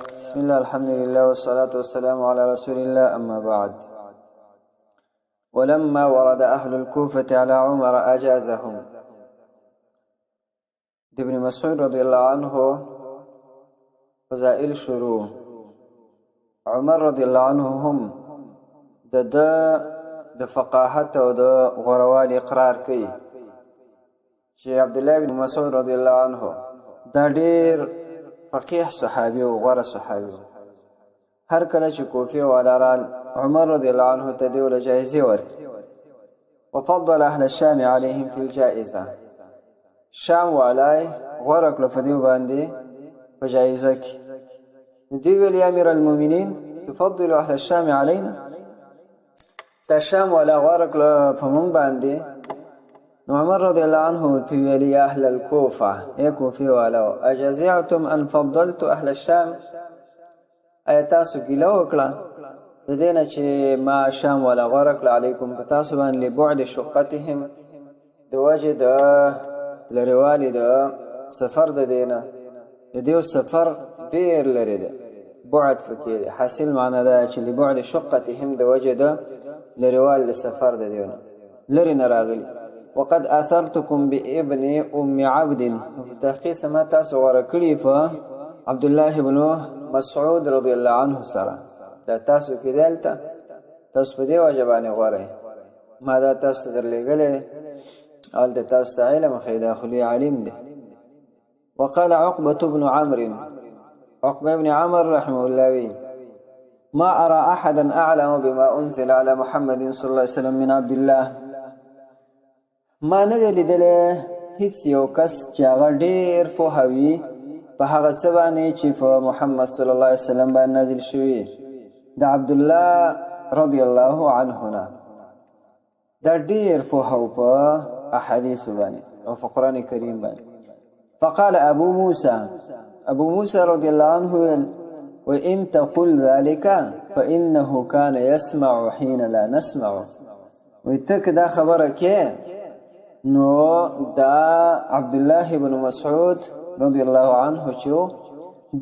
بسم الله الحمد لله والصلاة والسلام على رسول الله أما بعد. ولما ورد أهل الكوفة على عمر أجازهم. ابن مسعود رضي الله عنه فزائل شروع عمر رضي الله عنه هم د فقاهت او د غوروالي اقرار کوي چې عبد الله بن مسعود رضی الله عنه دا ډیر فقيه صحابي او غوره صحابي. هر کله چې کوفه ولارال عمر رضی الله عنه ته دی ول جایزه ورکړي. وفضل اهل الشام عليهم في الجائزه. شام والای غوره کړ په دی باندې په جایزه کې. دی ویل یا امیر المؤمنین تفضل اهل الشام علينا. تا شام ولا غوره کړ په مونږ باندې. عمر رضي الله عنه تولي أهل الكوفة يكوفي ولو أجزعتم أن فضلت أهل الشام. أيتاسو كيلو وكلا لدينا شي ما شام ولا غرق عليكم كتاسبا لبعد شقتهم دواجه دا لروالي دا سفر دينا لديو السفر دير لرده بعد فكير حاصل معنا دا شي لبعد شقتهم دواجه دا لروالي السفر دينا لرنا راغلي. وقد اثرتكم بابن ام عبد. تحقیق ما تاسو غوړه کړی په عبد الله بن مسعود رضی الله عنه سره. تاسو کې دلته تاسو په دې واجبانه غوړه ما دا تاسو درلګلې اول د تاسو علم خیدا خلی علم دي. وقال عقبه بن عمرو عقبه بن عمر رحمه الله ما ارى احدا اعلم بما انزل على محمد صلى الله عليه وسلم من عبد الله. ما نه لیدل هیڅ یو کس چې هغه ډیر فوهوي په هغه څه باندې چې په محمد صلی الله علیه وسلم باندې نازل شوی د عبد الله رضی الله عنه نه دا ډیر فوهو په احادیث باندې او په قران کریم باندې. فقال ابو موسى رضی الله عنه وان تقل ذلك فانه كان يسمع حين لا نسمع. وتک دا خبره کې نو دا عبد الله بن مسعود رضی الله عنه چې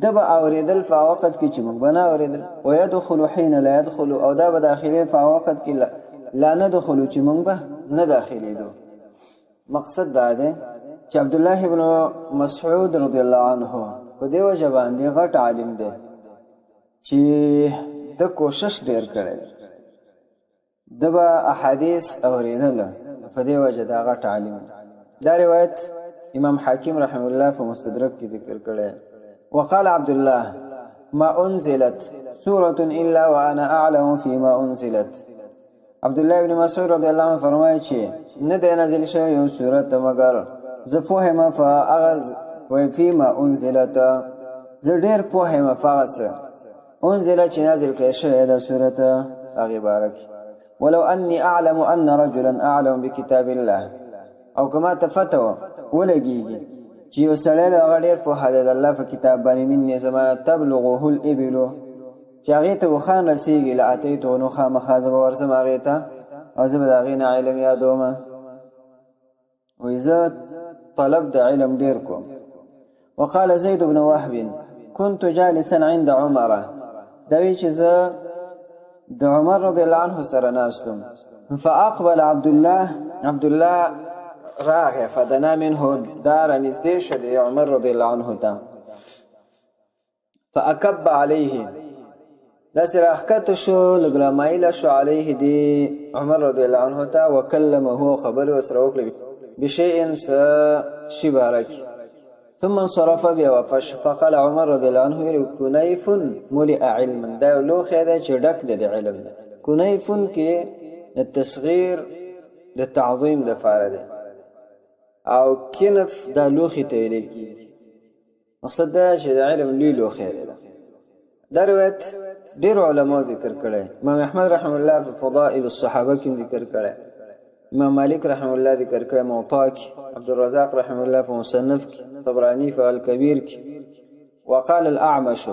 دبا اوریدل په وخت کې چې موږ بنا اوریدل او يدخل حين لا يدخل او دا به داخلي په وخت کې لا ندخل چې موږ به نه داخلي دو. مقصد دا دی چې عبد الله بن مسعود رضی الله عنه په دې وجه باندې غټ عالم دی چې د کوشش ډیر کړی دبا احادیث اوریدل په دې وجه دا غټ عالم. دا روایت امام حاکم رحمه الله په مستدرک کې ذکر کړی. وقال عبد الله ما انزلت سوره الا وانا اعلم فيما انزلت. عبد الله بن مسعود رضی الله عنه فرمایي چې نه د نازل شوی یو سوره مگر زه فهمه فاغز و فيما انزلت زه ډیر فهمه فاغز انزلت چې نازل کړي شوی دا سوره هغه بارک. ولو أني أعلم أن رجلا أعلم بكتاب الله أو كما تفتوى ولقيقي جيو سلال غدير فهذا الله في كتاب بني مني زمان تبلغه الإبل جاغيت وخان رسيقي لأتيت ونخام خازب ورسم أغيتا أو زبد أغينا علم يا دوما. وإذا طلبت علم ديركم. وقال زيد بن وهب كنت جالسا عند عمر دويش ذا د عمر رضی الله عنه سره ناستم. فاقبل عبد الله راغه فدنا منه دار نزدې شد عمر رضی الله عنه ته. فاكب عليه نصر احکت شو لګرامایل شو عليه دی عمر رضی الله عنه ته وکلمه خبر وسره وکړي بشيء شبارك ثم انصرف بها وفش. فقال عمر رضي الله عنه كنيف ملئ علما. دا لو خیدا چې ډک د علم ده. كنيف کې د تصغیر د تعظیم د فاره ده او کنف دا لوخي ته لیکي. مقصد دا چې د علم لو خیدا ده. دا روایت ډیر علماء ذکر کړي. امام احمد رحم الله په فضائل الصحابه کې ذکر کړي. امام مالك رحمه الله ذكر كلام موطاك. عبد الرزاق رحمه الله في مصنفك. طبراني في الكبير. وقال الأعمش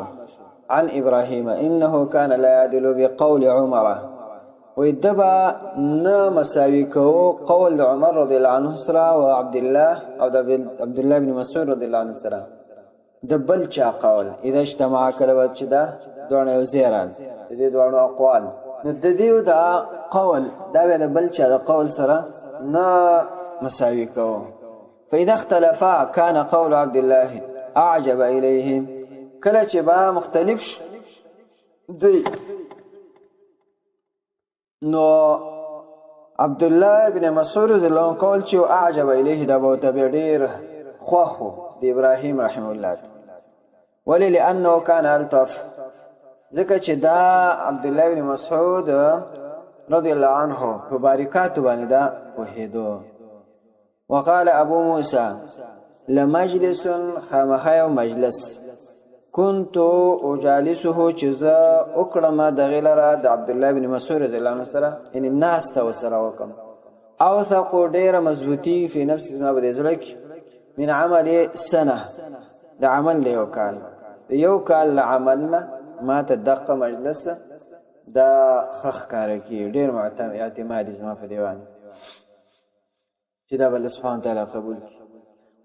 عن إبراهيم إنه كان لا يعدل بقول عمر ويدبا نام ساويكو قول عمر رضي الله عنه سرا وعبد الله بن مسعود رضي الله عنه سرا د بل چا قول اذا اجتمع کله چې دا دوه یو زیران د دې دوه اقوال نو د دې دا قول دا د بل چا د قول سره نه مساوي کو فاذا اختلفا كان قول عبد الله اعجب اليهم کله چې با مختلف دی نو عبد الله بن مسعود رضی الله عنه قول چې اعجب الیه دا به تبډیر خوخو د ابراهیم رحم الله ولی لانه كان الطف ځکه چې دا عبد الله بن مسعود رضی الله عنه په باریکاتو باندې دا وحیدو وقال ابو موسى لمجلس خامخا مجلس كنت اجالسه جزا اکرم دغلرا د عبد الله بن مسعود رضی الله عنه سره ان الناس تو سره وکم اوثق ډیر مضبوطی په نفس ما بده زلک من عمل سنه د عمل دی یو کال عملنا ما تدق مجلس دا خخ کار کی ډیر اعتماد زما په دیوان چې دا بل سبحانه تعالی قبول کی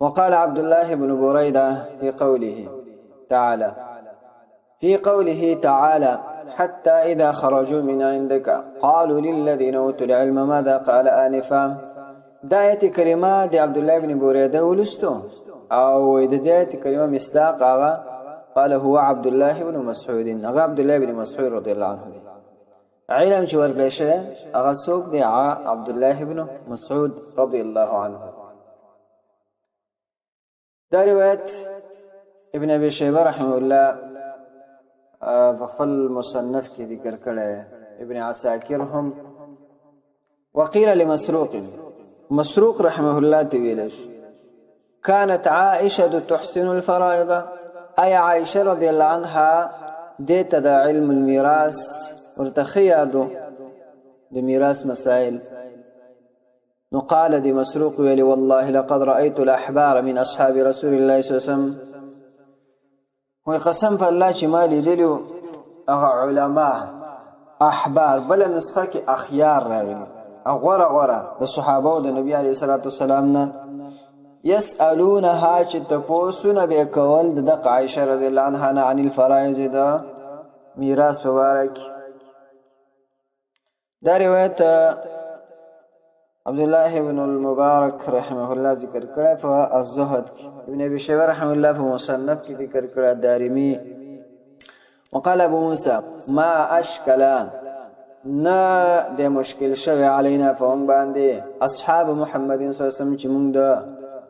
وقال عبد الله بن بريده في قوله تعالى حتى إذا خرجوا من عندك قالوا للذين أوتوا العلم ماذا قال آنفا داية كلمة دي عبد الله بن بريدة ولستو أو داية كلمة مصداق قال هو عبد الله بن مسعود عبد الله بن مسعود رضي الله عنه علم چې ورکړی شوی هغه څوک دی عبد الله بن مسعود رضي الله عنه دا روایت ابن ابي شيبه رحمه الله فخفل المصنف کې ذکر کړی ابن عساکر هم وقيل لمسروق رحمه الله تویلش كانت عائشه تحسن الفرائض اي عائشه رضي الله عنها ديت دا علم الميراث ورتخيادو دي ميراث مسائل نقال دي مسروق ويلي والله لقد رأيت الأحبار من أصحاب رسول الله صلى الله عليه وسلم وقسم فالله چې مالي دلیو اغا علماء احبار بل نسخه کې اخيار راغلي غوره د صحابه او د نبی عليه الصلاه والسلام نه يسالونها چې تاسو به کول د عائشه رضی الله عنها عن الفرائض دا میراث مبارک دا روایت عبد الله بن المبارك رحمه الله ذکر کړه په الزهد ابن ابي شيبه رحمه الله په مصنف کې ذکر کړه دارمي وقال ابو موسى ما اشكل نا د مشکل شوی علینا فهم باندې اصحاب محمد صلی الله علیه وسلم چې موږ د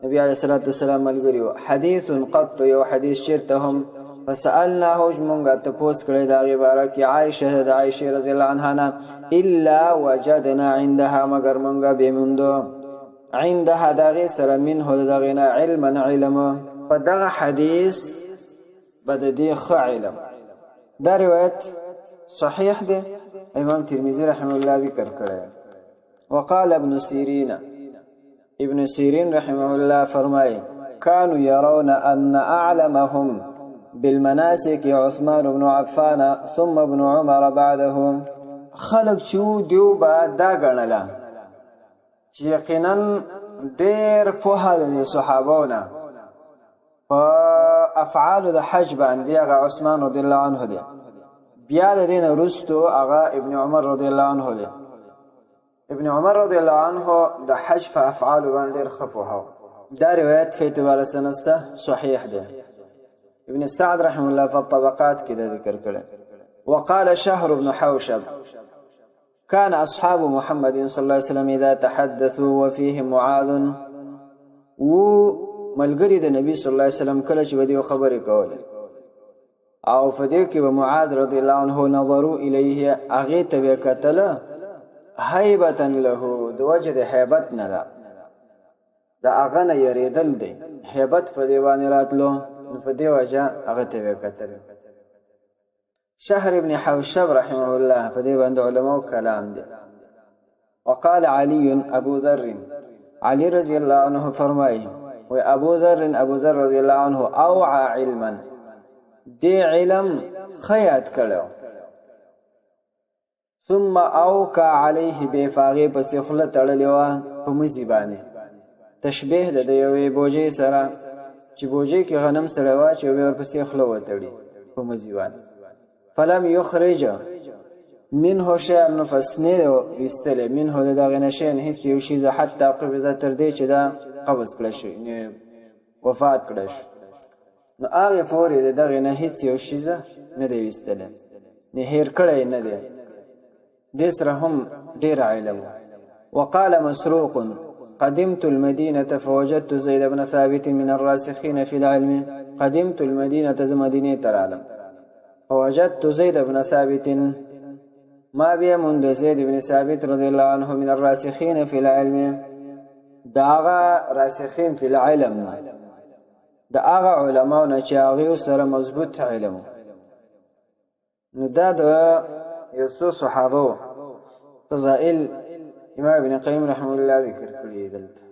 نبی علیه الصلاه والسلام ملګریو حدیث قط یو حدیث چرتهم فسالناه جمونگا تپوس کړی دا عبارت کې عائشه رضی الله عنها الا وجدنا عندها مگر مونږه بموندو عندها دغه سره منه دغه علم فدغه حدیث بددي علم دا روایت صحیح ده امام ترمذی رحمه الله ذکر کړی وقال ابن سیرین رحمه الله فرمای كانوا يرون ان اعلمهم بالمناسك عثمان بن عفان ثم ابن عمر بعده خلق شو دیو با دا غنلا چې یقینا ډېر په حال صحابونه په افعال د حج باندې هغه عثمان رضی الله عنه دی بیا د دین رستو هغه ابن عمر رضی الله عنه دی ابن عمر رضی الله عنه د حج په افعال باندې خفوه دا روایت په اعتبار سنسته صحیح ده ابن سعد رحمه الله في الطبقات كده ذكر كده وقال شهر بن حوشب كان أصحاب محمد صلى الله عليه وسلم إذا تحدثوا وفيهم معاذ وملګری د نبی صلی الله علیه وسلم کله چې ودی خبرې کوله او فدیو کې معاذ رضی الله عنه نظروا الیه اغه تبه کتل هیبتا له د وجد هیبت نه دا اغه نه یریدل دی هیبت په دیوانه راتلو فدي وجه اغته وکتل شهر ابن حوشب رحمه الله فدي بند علماء كلام دي وقال علي ابو ذر علي رضي الله عنه فرمای و ابو ذر رضي الله عنه اوعى علما دي علم خیات کړو ثم اوقع عليه بفاغه پس خله تړلې و په مزي باندې تشبيه د یوې بوجي سره چې بوجۍ کې غنم سره واچي او ورپسې خوله وتړي په مزیوان فلم یخرج منه شیئا نو فسنې ویستلی منه د دغې نه شیئا هېڅ یو شیزه حتی قبضه تر دې چې دا قبض کړه شو وفات کړه شو نو هغې پورې د دغې نه هېڅ یو شیزه نه دی ویستلی نه هېر کړی نه دی دې سره هم ډېر علم وقال مسروق قدمت المدينة فوجدت زيد بن ثابت من الراسخين في العلم قدمت المدينة زمدينة العالم فوجدت زيد بن ثابت ما بیا منذ زید بن ثابت رضی الله عنه من الراسخین فی العلم دا آغا راسخین فی العلم دا آغا علماؤنا چه آغیو سر مضبوط علم نو دا دا یوسو صحابو فضائل امام ابن قیم رحمه الله ذکر کړی دلته